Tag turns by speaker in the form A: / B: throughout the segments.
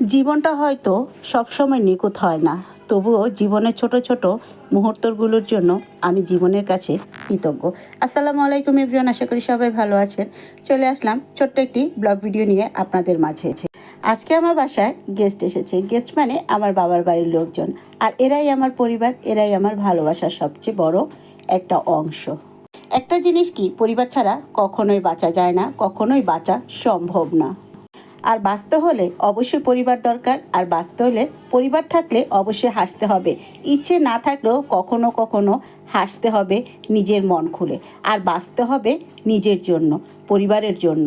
A: জীবনটা হয়তো সবসময় নিখুঁত হয় না, তবুও জীবনের ছোট ছোট মুহূর্তগুলোর জন্য আমি জীবনের কাছে কৃতজ্ঞ। আসসালামু আলাইকুম এভরিওয়ান, আশা করি সবাই ভালো আছেন। চলে আসলাম ছোট্ট একটি ব্লগ ভিডিও নিয়ে আপনাদের মাঝে। আজকে আমার বাসায় গেস্ট এসেছে। গেস্ট মানে আমার বাবার বাড়ির লোকজন, আর এরাই আমার পরিবার, এরাই আমার ভালোবাসার সবচেয়ে বড় একটা অংশ। একটা জিনিস কি, পরিবার ছাড়া কখনোই বাঁচা যায় না, কখনোই বাঁচা সম্ভব না। আর বাঁচতে হলে অবশ্যই পরিবার দরকার, আর বাঁচতে হলে পরিবার থাকলে অবশ্যই হাসতে হবে। ইচ্ছে না থাকলেও কখনো কখনো হাসতে হবে নিজের মন খুলে। আর বাঁচতে হবে নিজের জন্য, পরিবারের জন্য।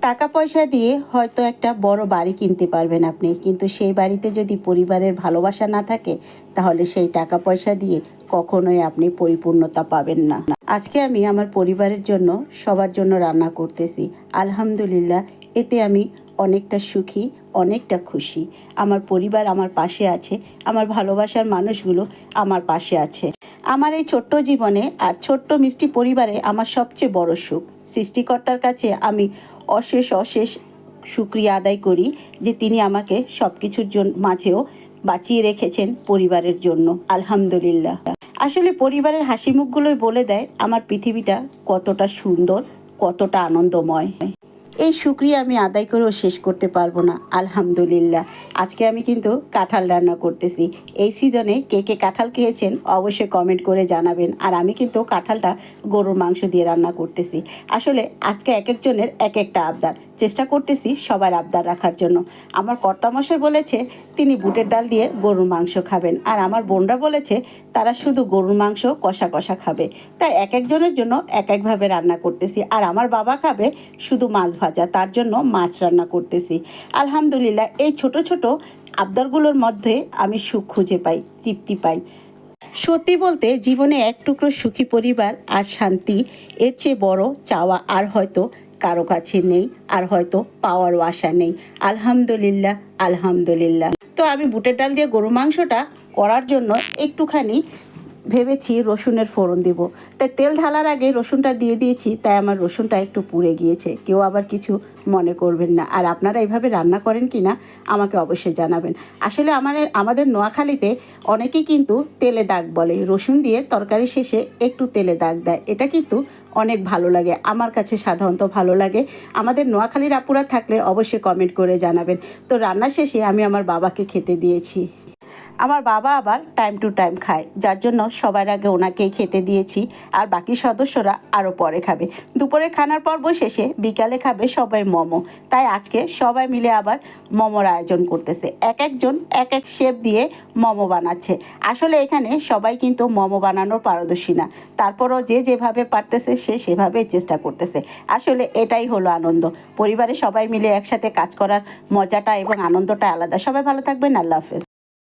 A: টাকা পয়সা দিয়ে হয়তো একটা বড় বাড়ি কিনতে পারবেন আপনি, কিন্তু সেই বাড়িতে যদি পরিবারের ভালোবাসা না থাকে, তাহলে সেই টাকা পয়সা দিয়ে কখনোই আপনি পরিপূর্ণতা পাবেন না। আজকে আমি আমার পরিবারের জন্য, সবার জন্য রান্না করতেছি। আলহামদুলিল্লাহ, এতে আমি অনেকটা সুখী, অনেকটা খুশি। আমার পরিবার আমার পাশে আছে, আমার ভালোবাসার মানুষগুলো আমার পাশে আছে। আমার এই ছোট্ট জীবনে আর ছোট্ট মিষ্টি পরিবারে আমার সবচেয়ে বড় সুখ। সৃষ্টিকর্তার কাছে আমি অশেষ অশেষ শুকরিয়া আদায় করি যে তিনি আমাকে সব কিছুর মাঝেও বাঁচিয়ে রেখেছেন পরিবারের জন্য। আলহামদুলিল্লাহ। আসলে পরিবারের হাসি মুখগুলোই বলে দেয় আমার পৃথিবীটা কতটা সুন্দর, কতটা আনন্দময়। এই শুকরিয়া আমি আদায় করেও শেষ করতে পারবো না। আলহামদুলিল্লাহ। আজকে আমি কিন্তু কাঁঠাল রান্না করতেছি। এই সিজনে কে কে কাঁঠাল খেয়েছেন অবশ্যই কমেন্ট করে জানাবেন। আর আমি কিন্তু কাঁঠালটা গরুর মাংস দিয়ে রান্না করতেছি। আসলে আজকে এক একজনের এক একটা আবদার, চেষ্টা করতেছি সবার আবদার রাখার জন্য। আমার কর্তামশাই বলেছে তিনি বুটের ডাল দিয়ে গরুর মাংস খাবেন, আর আমার বোনরা বলেছে তারা শুধু গরুর মাংস কষা কষা খাবে। তাই এক একজনের জন্য এক একভাবে রান্না করতেছি। আর আমার বাবা খাবে শুধু মাছ ভাজা, তার জন্য মাছ রান্না করতেছি। আলহামদুলিল্লাহ, এই ছোট ছোট আবদারগুলোর মধ্যে আমি সুখ খুঁজে পাই, তৃপ্তি পাই। সত্যি বলতে জীবনে এক টুকরো সুখী পরিবার আর শান্তি, এর চেয়ে বড় চাওয়া আর হয়তো কারো কাছে নেই, আর হয়তো পাওয়ারও আশা নেই। আলহামদুলিল্লাহ, আলহামদুলিল্লাহ। তো আমি বুটের ডাল দিয়ে গরু মাংসটা করার জন্য একটুখানি ভেবেছি রসুনের ফোড়ন দিব। তাই তেল ঢালার আগে রসুনটা দিয়ে দিয়েছি, তাই আমার রসুনটা একটু পুড়ে গিয়েছে। কেউ আবার কিছু মনে করবেন না। আর আপনারা এইভাবে রান্না করেন কি না আমাকে অবশ্যই জানাবেন। আসলে আমাদের নোয়াখালীতে অনেকেই কিন্তু তেলে দাগ বলে, রসুন দিয়ে তরকারি শেষে একটু তেলে দাগ দেয়। এটা কিন্তু অনেক ভালো লাগে, আমার কাছে সাধারণত ভালো লাগে। আমাদের নোয়াখালীর আপুরা থাকলে অবশ্যই কমেন্ট করে জানাবেন। তো রান্না শেষে আমি আমার বাবাকে খেতে দিয়েছি। আমার বাবা আবার টাইম টু টাইম খায়, যার জন্য সবার আগে ওনাকেই খেতে দিয়েছি, আর বাকি সদস্যরা আরও পরে খাবে। দুপুরে খানার পর্ব শেষে বিকালে খাবে সবাই মোমো। তাই আজকে সবাই মিলে আবার মোমোর আয়োজন করতেছে। এক একজন এক এক শেপ দিয়ে মোমো বানাচ্ছে। আসলে এখানে সবাই কিন্তু মোমো বানানোর পারদর্শী না, তারপরও যে যেভাবে পারতেছে সে সেভাবেই চেষ্টা করতেছে। আসলে এটাই হলো আনন্দ, পরিবারে সবাই মিলে একসাথে কাজ করার মজাটা এবং আনন্দটা আলাদা। সবাই ভালো থাকবেন, আল্লাহ হাফেজ।